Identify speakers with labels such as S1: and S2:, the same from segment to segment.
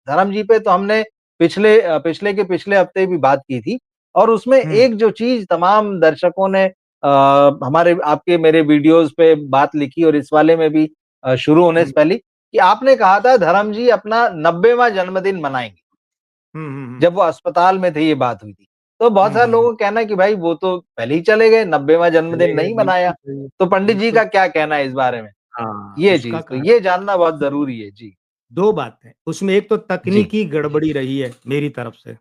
S1: धर्म जी पे तो हमने पिछले के पिछले हफ्ते भी बात की थी और उसमें
S2: हुँ,
S1: एक जो चीज़ तमाम दर्शकों ने हमारे आपके मेरे वीडियोज़ पे बात लिखी और इस वाले में भी शुरू होने
S2: हुँ,
S1: से पहले कि आपने कहा था धर्म जी अपना 90वाँ जन्मदिन मनाएँगे।
S2: हुँ, हुँ, हुँ,
S1: जब वो अस्पताल में थे ये बात हुई थी। तो बहुत
S2: हुँ,
S1: सारे
S2: हुँ, हुँ।
S1: लोगों का कहना है कि भाई वो तो पहले ही चले गए, 90वाँ
S2: चले
S1: जन्मदिन
S2: गए,
S1: नहीं मनाया।
S2: बिल्कुल सही,
S1: तो पंडित जी
S2: बिल्कुल।
S1: का क्या कहना है इस बारे में?
S2: हाँ,
S1: ये
S2: उसका
S1: चीज़, तो
S2: कारण
S1: ये जानना बहुत ज़रूरी है। जी,
S2: 2 बातें, उसमें एक तो
S1: जी,
S2: तकनीकी गड़बड़ी रही है मेरी तरफ से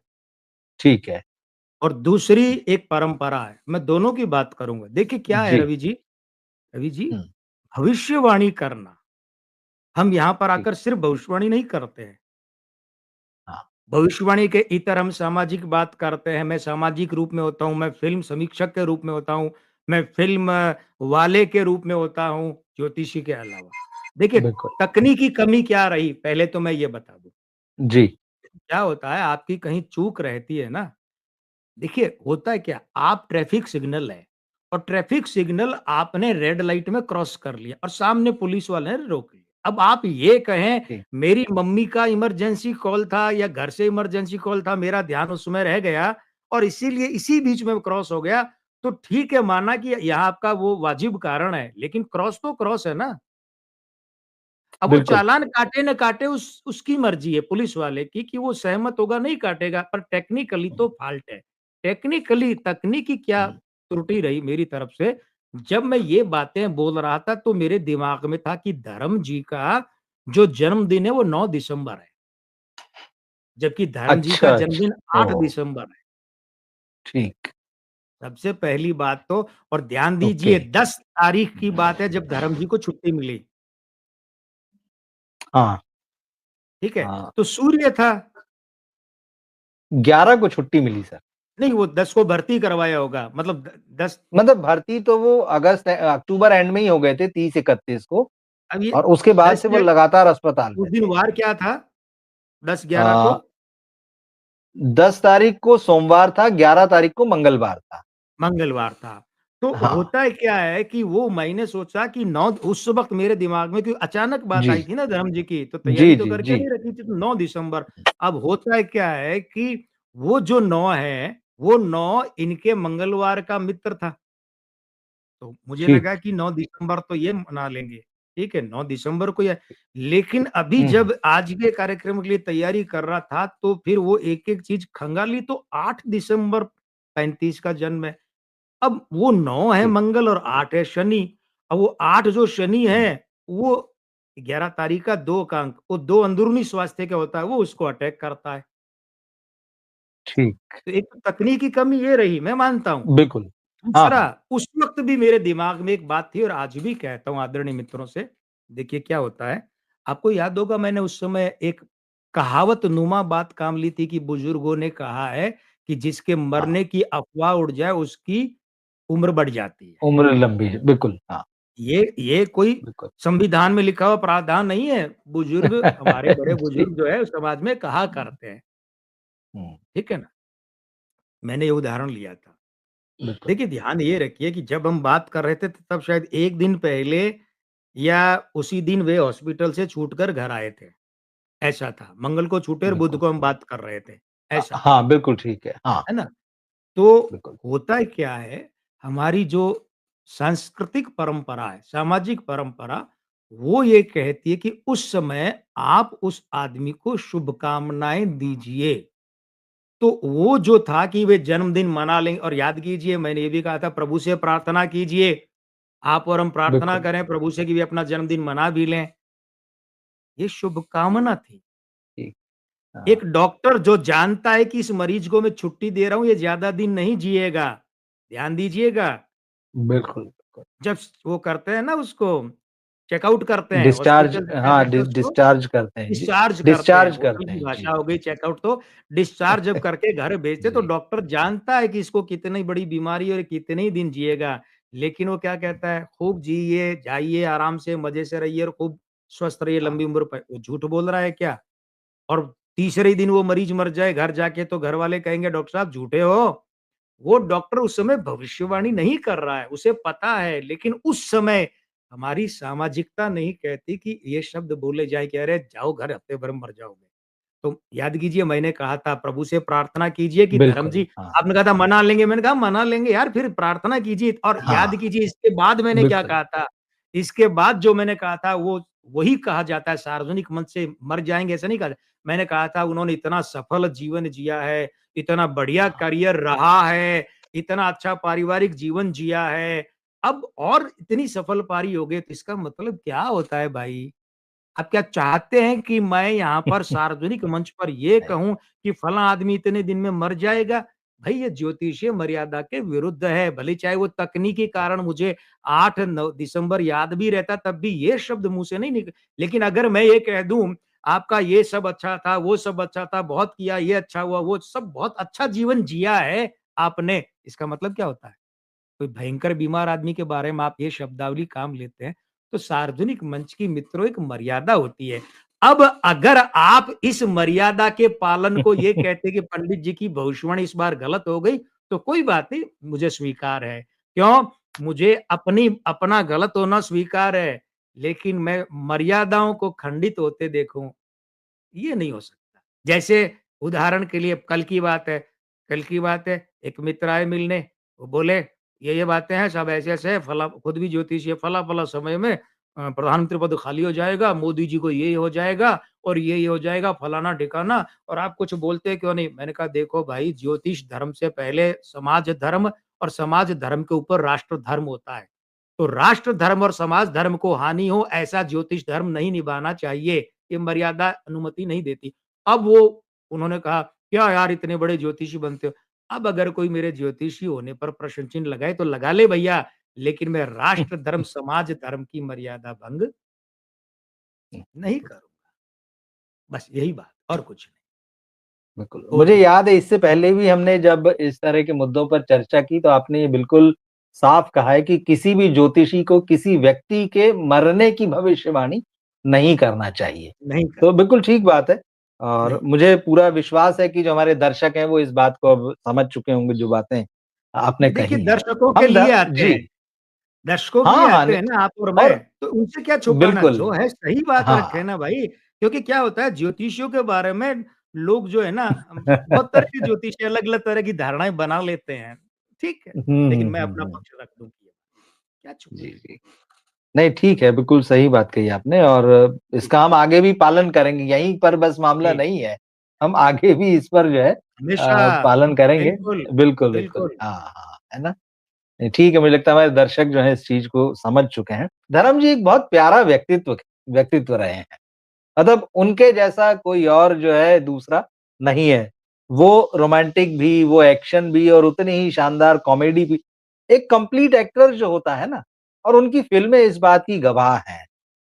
S1: ठीक है।
S2: और दूसरी एक परंपरा है। मैं दोनों की बात करूँगा। देखिए क्या है
S1: जी,
S2: रवि जी,
S1: हुँ,
S2: भविष्यवाणी करना, हम यहाँ पर
S1: ठीक,
S2: आकर सिर्फ़ भविष्यवाणी नहीं करते हैं।
S1: हाँ,
S2: भविष्यवाणी के इतर हम सामाजिक बात करते हैं, मैं सामाजिक रूप में होता हूँ, मैं फ़िल्म समीक्षक के रूप में होता हूँ, मैं फ़िल्म वाले के रूप में होता हूँ, ज्योतिषी के अलावा। देखिए,
S1: बिल्कुल।
S2: तकनीकी कमी क्या रही, पहले तो मैं ये बता दूँ।
S1: जी,
S2: क्या होता है, आपकी कहीं चूक रहती है ना, देखिए, होता है क्या, आप ट्रैफ़िक सिग्नल है और ट्रैफ़िक सिग्नल आपने रेड लाइट में क्रॉस कर लिया और सामने पुलिस वाले ने रोक लिया। अब आप ये कहें,
S1: जी,
S2: मेरी मम्मी का इमरजेंसी कॉल था या घर से इमरजेंसी कॉल था, मेरा ध्यान उसमें रह गया और इसीलिए इसी बीच में क्रॉस हो गया, तो ठीक है, माना कि यहाँ आपका वो वाजिब कारण है, लेकिन क्रॉस तो क्रॉस है ना। अब वो
S1: बिल्कुल।
S2: चालान काटे ना काटे उसकी मर्ज़ी है पुलिस वाले की कि वो सहमत होगा, नहीं काटेगा, पर टेक्निकली
S1: हुँ,
S2: तो फ़ॉल्ट है। टेक्निकली तकनीकी क्या
S1: हुँ,
S2: त्रुटि रही मेरी तरफ से, जब मैं ये बातें बोल रहा था तो मेरे दिमाग में था कि धर्म जी का जो जन्मदिन है वो 9 दिसंबर है, जबकि धर्म जी का
S1: अच्छा,
S2: जन्मदिन
S1: अच्छा,
S2: 8
S1: ओह!
S2: दिसंबर है।
S1: ठीक,
S2: सबसे पहली बात तो और ध्यान
S1: ओके।
S2: दीजिए 10 तारीख की
S1: हुँ,
S2: बात है जब धर्म जी को छुट्टी मिली,
S1: हाँ,
S2: ठीक है?
S1: हाँ,
S2: तो सूर्य था
S1: 11 को छुट्टी मिली सर।
S2: नहीं वो 10 को भर्ती करवाया होगा मतलब द 10
S1: मतलब भर्ती तो वो अक्टूबर एंड में ही हो गए थे 30-31 को
S2: अब ये
S1: और उसके बाद
S2: 10
S1: से वो
S2: या
S1: लगातार अस्पताल
S2: उस
S1: में
S2: दिन
S1: थे।
S2: वार क्या था? 10-11 को
S1: अ, 10 तारीख को सोमवार था, 11 तारीख को मंगलवार था।
S2: मंगलवार था। तो
S1: हाँ,
S2: होता है क्या है कि वो मैंने सोचा कि 9 उस वक़्त मेरे दिमाग में क्योंकि अचानक बात
S1: जी।
S2: आई थी ना धर्म जी की, तो
S1: जी,
S2: तैयारी तो
S1: जी,
S2: करके
S1: जी।
S2: नहीं रखी थी, तो 9 दिसंबर। अब होता है क्या है कि वो जो 9 है, वो 9 इनके मंगलवार का मित्र था। तो मुझे लगा
S1: ठीक।
S2: कि 9 दिसंबर तो ये मना लेंगे, ठीक है, 9 दिसंबर को या लेकिन अभी
S1: हुँ, हुँ।
S2: जब आज के कार्यक्रम के लिए तैयारी कर रहा था, तो फिर वो एक-एक चीज़ खंगाली तो 8 दिसंबर 35 का जन्म है। अब वो 9 है
S1: ठीक।
S2: मंगल और 8 है शनि। अब वो 8 जो शनि
S1: हुँ,
S2: है, वो 11 तारीख का 2 का अंक, वो 2 अंदरूनी स्वास्थ्य का होता है, वो उसको अटैक करता है।
S1: ठीक।
S2: तो एक तो तकनीकी कमी ये रही, मैं मानता हूँ।
S1: बिल्कुल। हाँ,
S2: दूसरा,
S1: हाँ।
S2: उस वक़्त भी मेरे दिमाग में एक बात थी और आज भी कहता हूँ आदरणीय मित्रों से, देखिए क्या होता है, आपको याद होगा मैंने उस समय एक कहावत-नुमा बात काम ली थी कि बुजुर्गों ने कहा है कि जिसके
S1: हाँ,
S2: मरने की अफ़वाह उड़ जाए उसकी उम्र बढ़ जाती है।
S1: उम्र लंबी है। बिल्कुल, हाँ,
S2: ये कोई
S1: बिल्कुल।
S2: संविधान में लिखा हुआ प्रावधान नहीं है, बुजुर्ग हमारे बड़े
S1: जी।
S2: बुजुर्ग जो है समाज में कहा करते हैं,
S1: हुँ,
S2: ठीक है ना? मैंने ये उदाहरण लिया था।
S1: बिल्कुल।
S2: देखिए, ध्यान ये रखिए कि जब हम बात कर रहे थे तो तब शायद 1 दिन पहले या उसी दिन वे हॉस्पिटल से छूटकर घर आए थे, ऐसा था। मंगल को छूटे और बुध
S1: बिल्कुल।
S2: को हम बात कर रहे थे, ऐसा,
S1: हाँ, बिल्कुल ठीक है। हाँ,
S2: है ना? तो
S1: बिल्कुल।
S2: होता क्या है, हमारी जो सांस्कृतिक परंपरा है, सामाजिक परंपरा, वो ये कहती है कि उस समय आप उस आदमी को शुभकामनाएँ दीजिए। तो वो जो था कि वे जन्मदिन मना लें और याद कीजिए मैंने ये भी कहा था प्रभु से प्रार्थना कीजिए, आप और हम प्रार्थना
S1: बिल्कुल,
S2: करें प्रभु से कि वे अपना जन्मदिन मना भी लें, ये शुभकामना थी।
S1: ठीक। हाँ,
S2: एक डॉक्टर जो जानता है कि इस मरीज को मैं छुट्टी दे रहा हूँ, ये ज़्यादा दिन नहीं जिएगा, ध्यान दीजिएगा,
S1: बिल्कुल, बिल्कुल।
S2: जब वो करते हैं ना उसको, चेकआउट करते हैं,
S1: डिस्चार्ज
S2: हॉस्पिटल से क्या
S1: हाँ,
S2: कहते हैं उसको?
S1: डिस्चार्ज करते हैं। जी,
S2: डिस्चार्ज करते हैं,
S1: डिस्चार्ज
S2: होटल
S1: करते
S2: की
S1: हैं। जी।
S2: भाषा हो गई चेकआउट तो डिस्चार्ज जब करके घर भेजते तो
S1: जी,
S2: डॉक्टर जानता है कि इसको कितनी बड़ी बीमारी है और कितने ही दिन जिएगा। लेकिन वो क्या कहता है, खूब जिए, जाइए आराम से, मज़े से रहिए और खूब स्वस्थ रहिए,
S1: हाँ,
S2: लंबी उम्र प वो झूठ बोल रहा है क्या? और तीसरे ही दिन वो मरीज मर जाए घर जाके तो घर वाले कहेंगे डॉक्टर साहब झूठे हो। वो डॉक्टर उस समय भविष्यवाणी नहीं कर रहा है, उसे पता है लेकिन उस समय हमारी सामाजिकता नहीं कहती कि ये शब्द बोले जाए कि अरे जाओ घर हफ्ते भर में मर जाओगे। तो याद कीजिए मैंने कहा था प्रभु से प्रार्थना कीजिए कि धर्म
S1: बिल्कुल,
S2: जी
S1: हाँ,
S2: आपने कहा था मना लेंगे, मैंने कहा मना लेंगे यार फिर प्रार्थना कीजिए और याद
S1: हाँ,
S2: कीजिए इसके बाद मैंने क्या
S1: बिल्कुल।
S2: कहा था? इसके बाद जो मैंने कहा था वो वही कहा जाता है सार्वजनिक मंच से मर जाएँगे ऐसा नहीं कहा मैंने कहा था उन्होंने इतना सफल जीवन जिया है, इतना बढ़िया
S1: हाँ।
S2: करियर रहा है, इतना अच्छा पारिवारिक जीवन जिया है, अब और इतनी सफल पारी हो गए तो इसका मतलब क्या होता है भाई? आप क्या चाहते हैं कि मैं यहाँ पर सार्वजनिक मंच पर ये
S1: नहीं,
S2: कहूँ कि फलाँ आदमी इतने दिन में मर जाएगा? भई ये ज्योतिषीय मर्यादा के विरुद्ध है, भले चाहे वो तकनीकी कारण मुझे 8-9 दिसंबर याद भी रहता तब भी ये शब्द मुँह से नहीं निक लेकिन अगर मैं ये कह दूँ, आपका ये सब अच्छा था, वो सब अच्छा था, बहुत किया, ये अच्छा हुआ, वो सब बहुत अच्छा जीवन जिया है आपने, इसका मतलब क्या होता है? कोई भयंकर बीमार आदमी के बारे में आप ये शब्दावली काम लेते हैं, तो सार्वजनिक मंच की मित्रों एक मर्यादा होती है। अब अगर आप इस मर्यादा के पालन को ये कहते कि पंडित जी की भविष्यवाणी इस बार गलत हो गई, तो कोई बात नहीं, मुझे स्वीकार है। क्यों? मुझे अपना गलत होना स्वीकार है, लेकिन मैं मर्यादाओं को खंडित होते देखूँ, ये नहीं हो सकता। जैसे उदाहरण के लिए कल की बात है, एक मित्र आए मिलने, वो बोले, "ये बातें हैं, सब ऐसे-ऐसे है, फला" खुद भी ज्योतिषी है, "फला-फला समय में प्रधानमंत्री पद खाली हो जाएगा, मोदी जी को ये हो जाएगा और ये हो जाएगा, फलाना-ढिकाना और आप कुछ बोलते क्यों नहीं?" मैंने कहा, "देखो भाई, ज्योतिष धर्म से पहले समाज धर्म और समाज धर्म के ऊपर राष्ट्र धर्म होता है। तो राष्ट्र धर्म और समाज धर्म को हानि हो, ऐसा ज्योतिष धर्म नहीं निभाना चाहिए। ये मर्यादा अनुमति नहीं देती। अब वो उन्होंने कहा, "क्या यार इतने बड़े ज्योतिषी बनते हो?" अब अगर कोई मेरे ज्योतिषी होने पर प्रश्न चिन्ह लगाए तो लगा ले भैया, लेकिन मैं राष्ट्र धर्म, समाज धर्म की मर्यादा भंग नहीं करूँगा। बस यही बात और कुछ नहीं।
S1: बिल्कुल।
S2: और
S1: मुझे
S2: कुछ
S1: याद है इससे पहले भी हमने जब इस तरह के मुद्दों पर चर्चा की तो आपने ये बिल्कुल साफ कहा है कि किसी भी ज्योतिषी को किसी व्यक्ति के मरने की भविष्यवाणी नहीं करना चाहिए।
S2: नहीं
S1: तो
S2: करना
S1: बिल्कुल
S2: चाहिए।
S1: ठीक बात है और
S2: नहीं।
S1: मुझे पूरा विश्वास है कि जो हमारे दर्शक हैं वो इस बात को अब समझ चुके होंगे जो बातें आपने
S2: नहीं देखिए
S1: कही हैं।
S2: दर्शकों के
S1: हम ध
S2: लिए आते
S1: जी।
S2: हैं। दर्शकों के लिए
S1: हाँ, हाँ,
S2: आते
S1: न
S2: हैं ना आप और
S1: और
S2: मैं, तो उनसे क्या छुपाना?
S1: बिल्कुल।
S2: जो है सही बात रखे
S1: हाँ।
S2: ना भाई, क्योंकि क्या होता है ज्योतिषियों के बारे में लोग जो है ना बहुत तरह के ज्योतिषी अलग-अलग तरह की धारणाएँ बना लेते हैं। ठीक है,
S1: हुँ,
S2: लेकिन
S1: हुँ,
S2: मैं
S1: हुँ,
S2: अपना
S1: हुँ।
S2: पक्ष रख दूँ कि क्या
S1: जी,
S2: छुपाना?
S1: जी। नहीं, ठीक है, बिल्कुल सही बात कही आपने और
S2: जी,
S1: इसका हम आगे भी पालन करेंगे, यहीं पर बस मामला
S2: जी,
S1: नहीं है। हम आगे भी इस पर जो है
S2: हमेशा
S1: पालन करेंगे।
S2: बिल्कुल,
S1: बिल्कुल, बिल्कुल।
S2: बिल्कुल।
S1: हाँ, हाँ, है ना? नहीं, ठीक है, मुझे लगता है हमारे दर्शक जो हैं इस चीज़ को समझ चुके हैं। धर्म जी एक बहुत प्यारा व्यक्तित्व रहे हैं। मतलब उनके जैसा कोई और जो है दूसरा नहीं है। वो रोमांटिक भी, वो एक्शन भी और उतनी ही शानदार कॉमेडी भी। एक कंप्लीट एक्टर जो होता है ना और उनकी फ़िल्में इस बात की गवाह हैं।